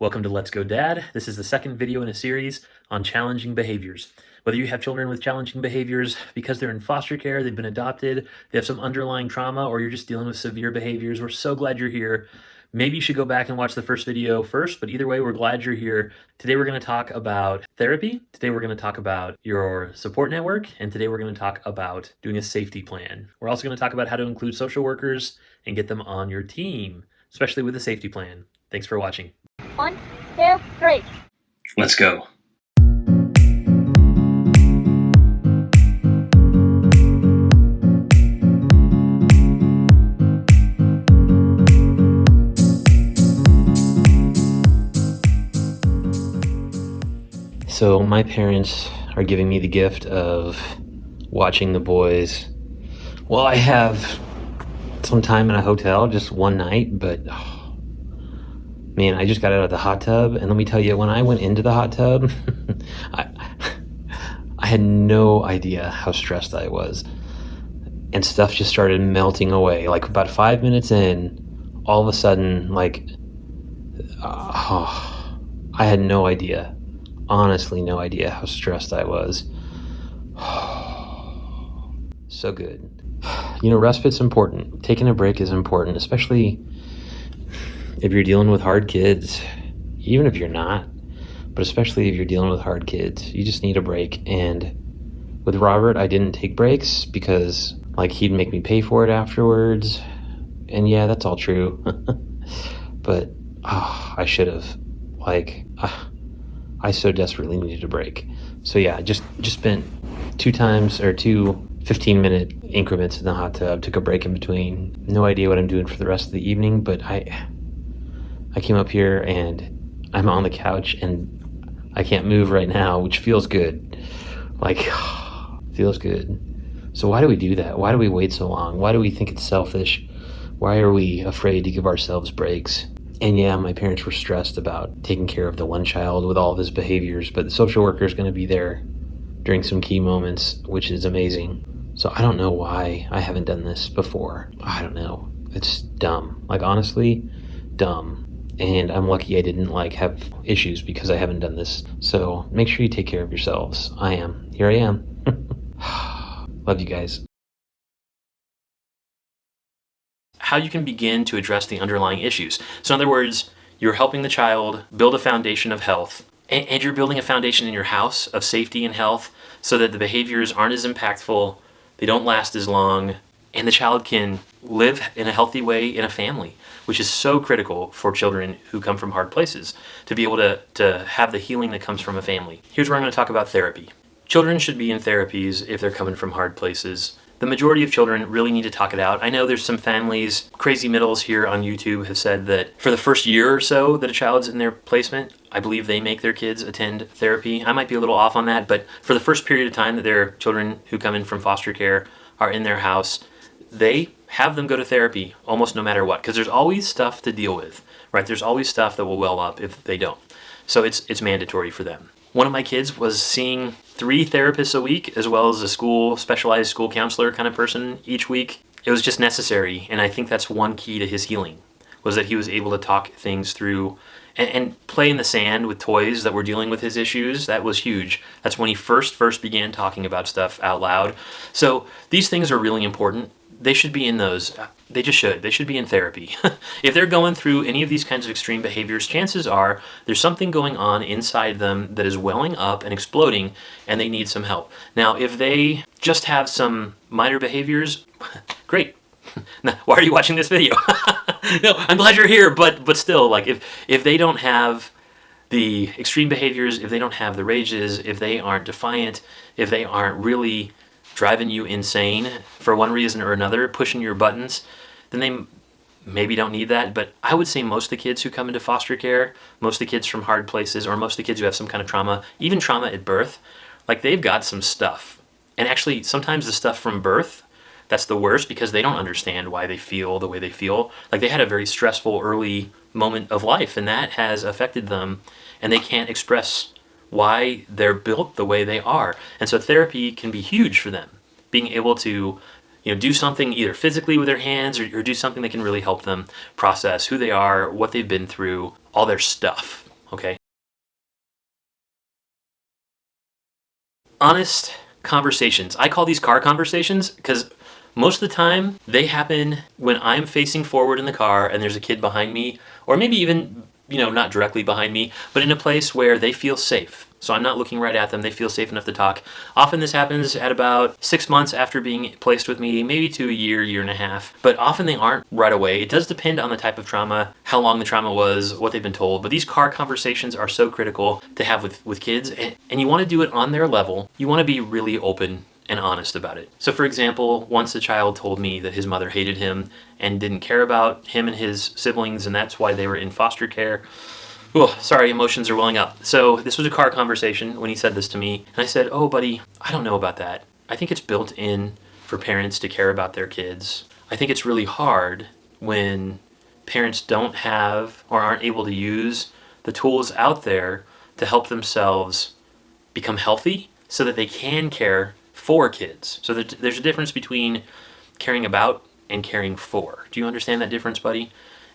Welcome to Let's Go Dad. This is the second video in a series on challenging behaviors. Whether you have children with challenging behaviors because they're in foster care, they've been adopted, they have some underlying trauma, or you're just dealing with severe behaviors, we're so glad you're here. Maybe you should go back and watch the first video first, but either way, we're glad you're here. Today we're going to talk about therapy. Today we're going to talk about your support network, and today we're going to talk about doing a safety plan. We're also going to talk about how to include social workers and get them on your team, especially with a safety plan. Thanks for watching. 1, 2, 3. Let's go. So my parents are giving me the gift of watching the boys. Well, I have some time in a hotel, just one night, but man, I just got out of the hot tub, and let me tell you, when I went into the hot tub, I had no idea how stressed I was, and stuff just started melting away. Like about 5 minutes in, all of a sudden, I had no idea, honestly, no idea how stressed I was. So good. You know, respite's important. Taking a break is important, especially if you're dealing with hard kids, even if you're not, but especially if you're dealing with hard kids, you just need a break. And with Robert, I didn't take breaks because he'd make me pay for it afterwards. And yeah, that's all true. But I should have. I so desperately needed a break. So yeah, just spent two 15-minute increments in the hot tub, took a break in between. No idea what I'm doing for the rest of the evening, but I came up here and I'm on the couch and I can't move right now, which feels good. Feels good. So why do we do that? Why do we wait so long? Why do we think it's selfish? Why are we afraid to give ourselves breaks? And yeah, my parents were stressed about taking care of the one child with all of his behaviors, but the social worker is going to be there during some key moments, which is amazing. So I don't know why I haven't done this before. I don't know. It's dumb. Honestly, dumb. And I'm lucky I didn't have issues because I haven't done this. So make sure you take care of yourselves. I am. Here I am. Love you guys. How you can begin to address the underlying issues. So in other words, you're helping the child build a foundation of health, and you're building a foundation in your house of safety and health so that the behaviors aren't as impactful, they don't last as long, and the child can live in a healthy way in a family, which is so critical for children who come from hard places, to be able to have the healing that comes from a family. Here's where I'm going to talk about therapy. Children should be in therapies if they're coming from hard places. The majority of children really need to talk it out. I know there's some families, Crazy Middles here on YouTube have said that for the first year or so that a child's in their placement, I believe they make their kids attend therapy. I might be a little off on that, but for the first period of time that their children who come in from foster care are in their house, they have them go to therapy almost no matter what, because there's always stuff to deal with, right? There's always stuff that will well up if they don't. So it's mandatory for them. One of my kids was seeing 3 therapists a week, as well as a specialized school counselor kind of person each week. It was just necessary, and I think that's one key to his healing, was that he was able to talk things through and play in the sand with toys that were dealing with his issues. That was huge. That's when he first began talking about stuff out loud. So these things are really important. They should be in those. They just should. They should be in therapy. If they're going through any of these kinds of extreme behaviors, chances are there's something going on inside them that is welling up and exploding, and they need some help. Now, if they just have some minor behaviors, great. Now, why are you watching this video? No, I'm glad you're here, but still, if they don't have the extreme behaviors, if they don't have the rages, if they aren't defiant, if they aren't really driving you insane for one reason or another, pushing your buttons, then they maybe don't need that. But I would say most of the kids who come into foster care, most of the kids from hard places, or most of the kids who have some kind of trauma, even trauma at birth, they've got some stuff. And actually, sometimes the stuff from birth, that's the worst because they don't understand why they feel the way they feel. They had a very stressful early moment of life, and that has affected them, and they can't express why they're built the way they are. And so therapy can be huge for them, being able to do something either physically with their hands or do something that can really help them process who they are, what they've been through, all their stuff. okay? Honest conversations. I call these car conversations because most of the time they happen when I'm facing forward in the car and there's a kid behind me, or maybe even, not directly behind me, but in a place where they feel safe. So I'm not looking right at them. They feel safe enough to talk. Often this happens at about 6 months after being placed with me, maybe to a year, year and a half. But often they aren't right away. It does depend on the type of trauma, how long the trauma was, what they've been told. But these car conversations are so critical to have with kids. And you want to do it on their level. You want to be really open and honest about it. So for example, once a child told me that his mother hated him and didn't care about him and his siblings, and that's why they were in foster care. Oh, sorry, emotions are welling up. So this was a car conversation when he said this to me. And I said, oh, buddy, I don't know about that. I think it's built in for parents to care about their kids. I think it's really hard when parents don't have or aren't able to use the tools out there to help themselves become healthy so that they can care for kids. So there's a difference between caring about and caring for. Do you understand that difference, buddy?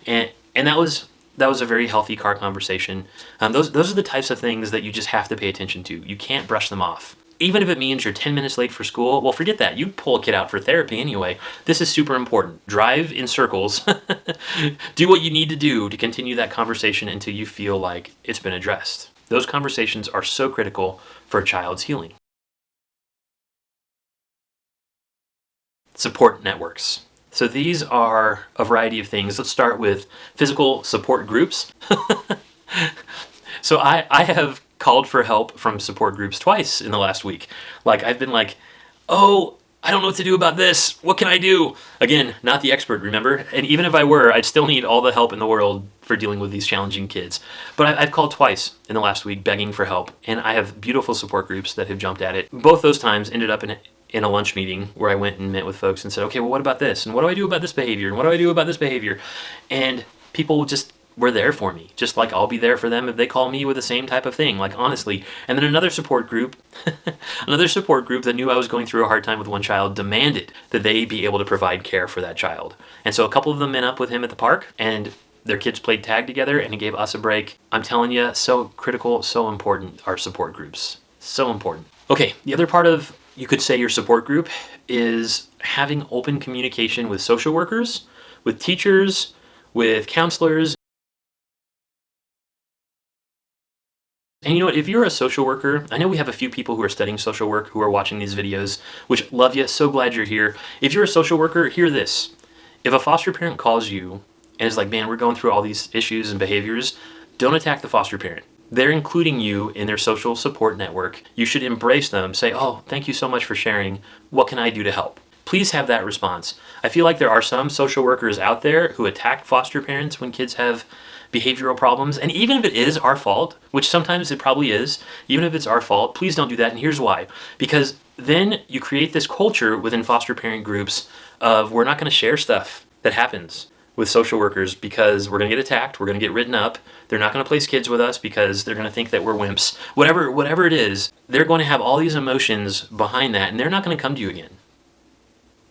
And that was a very healthy car conversation. Those are the types of things that you just have to pay attention to. You can't brush them off. Even if it means you're 10 minutes late for school, well, forget that. You pull a kid out for therapy anyway. This is super important. Drive in circles. Do what you need to do to continue that conversation until you feel like it's been addressed. Those conversations are so critical for a child's healing. Support networks. So these are a variety of things. Let's start with physical support groups. So I have called for help from support groups twice in the last week. I've been like, oh, I don't know what to do about this. What can I do? Again, not the expert, remember? And even if I were, I'd still need all the help in the world for dealing with these challenging kids. But I've called twice in the last week begging for help. And I have beautiful support groups that have jumped at it. Both those times ended up in a lunch meeting where I went and met with folks and said, okay, well, what about this? And what do I do about this behavior? And what do I do about this behavior? And people just were there for me, just like I'll be there for them if they call me with the same type of thing, honestly. And then another support group that knew I was going through a hard time with one child demanded that they be able to provide care for that child. And so a couple of them met up with him at the park, and their kids played tag together, and he gave us a break. I'm telling you, so critical, so important are support groups. So important. Okay, the other part of, you could say, your support group is having open communication with social workers, with teachers, with counselors. And you know what, if you're a social worker, I know we have a few people who are studying social work who are watching these videos, which love you, so glad you're here. If you're a social worker, hear this. If a foster parent calls you and is like, man, we're going through all these issues and behaviors, don't attack the foster parent. They're including you in their social support network. You should embrace them. Say, oh, thank you so much for sharing. What can I do to help? Please have that response. I feel like there are some social workers out there who attack foster parents when kids have behavioral problems. And even if it is our fault, which sometimes it probably is, even if it's our fault, please don't do that. And here's why. Because then you create this culture within foster parent groups of we're not going to share stuff that happens with social workers because we're going to get attacked, we're going to get written up, they're not going to place kids with us because they're going to think that we're wimps. Whatever it is, they're going to have all these emotions behind that, and they're not going to come to you again.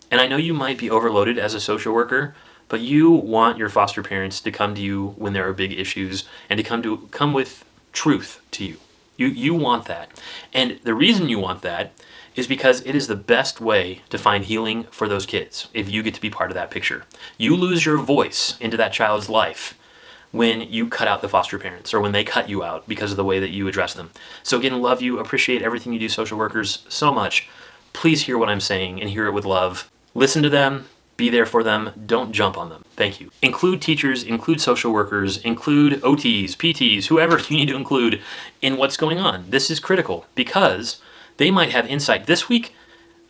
And I know you might be overloaded as a social worker, but you want your foster parents to come to you when there are big issues and to come with truth to you. You want that. And the reason you want that is because it is the best way to find healing for those kids if you get to be part of that picture. You lose your voice into that child's life when you cut out the foster parents or when they cut you out because of the way that you address them. So again, love you, appreciate everything you do, social workers, so much. Please hear what I'm saying and hear it with love. Listen to them, be there for them, don't jump on them. Thank you. Include teachers, include social workers, include OTs, PTs, whoever you need to include in what's going on. This is critical because they might have insight. This week,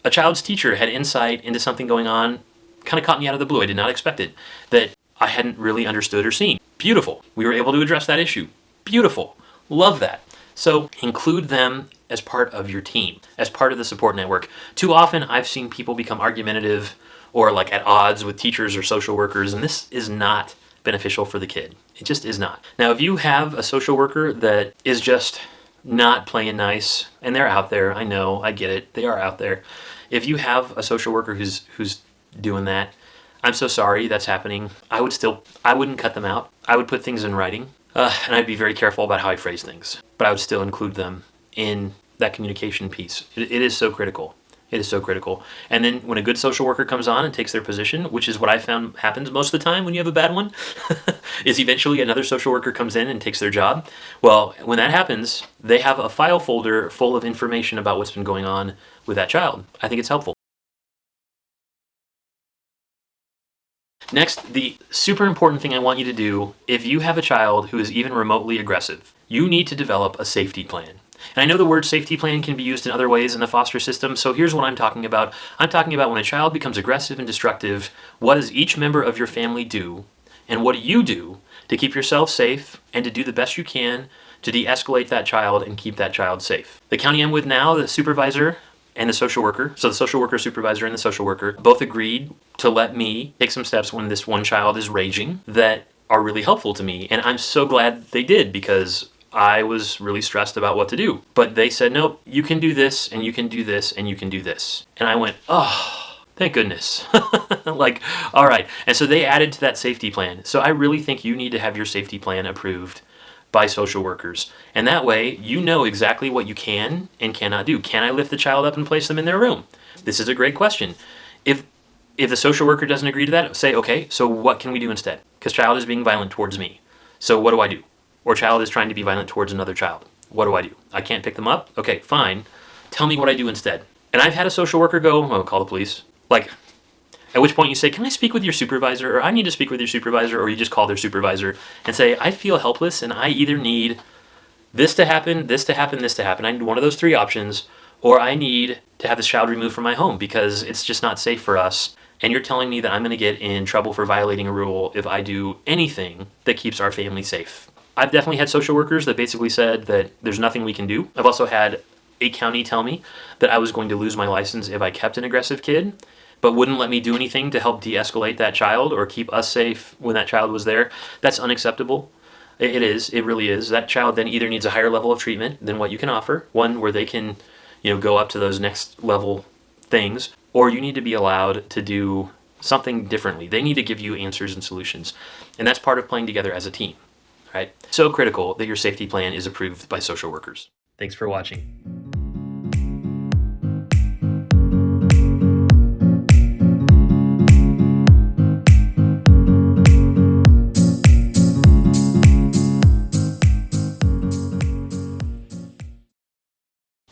a child's teacher had insight into something going on, kind of caught me out of the blue. I did not expect it, that I hadn't really understood or seen. Beautiful. We were able to address that issue. Beautiful. Love that. So include them as part of your team, as part of the support network. Too often, I've seen people become argumentative or at odds with teachers or social workers, and this is not beneficial for the kid. It just is not. Now, if you have a social worker that is just not playing nice, and they're out there, I know, I get it, they are out there. If you have a social worker who's doing that, I'm so sorry that's happening. I wouldn't cut them out. I would put things in writing. And I'd be very careful about how I phrase things, but I would still include them in that communication piece. It is so critical. It is so critical. And then when a good social worker comes on and takes their position, which is what I found happens most of the time when you have a bad one, is eventually another social worker comes in and takes their job. Well, when that happens, they have a file folder full of information about what's been going on with that child. I think it's helpful. Next, the super important thing I want you to do, if you have a child who is even remotely aggressive, you need to develop a safety plan. And I know the word safety plan can be used in other ways in the foster system, so here's what I'm talking about. I'm talking about when a child becomes aggressive and destructive, what does each member of your family do, and what do you do to keep yourself safe and to do the best you can to de-escalate that child and keep that child safe. The county I'm with now, the supervisor and the social worker, so the social worker supervisor and the social worker, both agreed to let me take some steps when this one child is raging that are really helpful to me. And I'm so glad they did, because I was really stressed about what to do. But they said, nope, you can do this, and you can do this, and you can do this. And I went, oh, thank goodness. Like, all right. And so they added to that safety plan. So I really think you need to have your safety plan approved by social workers. And that way, you know exactly what you can and cannot do. Can I lift the child up and place them in their room? This is a great question. If the social worker doesn't agree to that, say, okay, so what can we do instead? Because child is being violent towards me. So what do I do? Or child is trying to be violent towards another child. What do I do? I can't pick them up? Okay, fine. Tell me what I do instead. And I've had a social worker go, oh, call the police. Like, at which point you say, can I speak with your supervisor? Or I need to speak with your supervisor. Or you just call their supervisor and say, I feel helpless and I either need this to happen, this to happen, this to happen. I need one of those three options. Or I need to have this child removed from my home because it's just not safe for us. And you're telling me that I'm going to get in trouble for violating a rule if I do anything that keeps our family safe. I've definitely had social workers that basically said that there's nothing we can do. I've also had a county tell me that I was going to lose my license if I kept an aggressive kid, but wouldn't let me do anything to help de-escalate that child or keep us safe when that child was there. That's unacceptable. It is. It really is. That child then either needs a higher level of treatment than what you can offer, one where they can, go up to those next level things, or you need to be allowed to do something differently. They need to give you answers and solutions. And that's part of playing together as a team. Right? So critical that your safety plan is approved by social workers. Thanks for watching.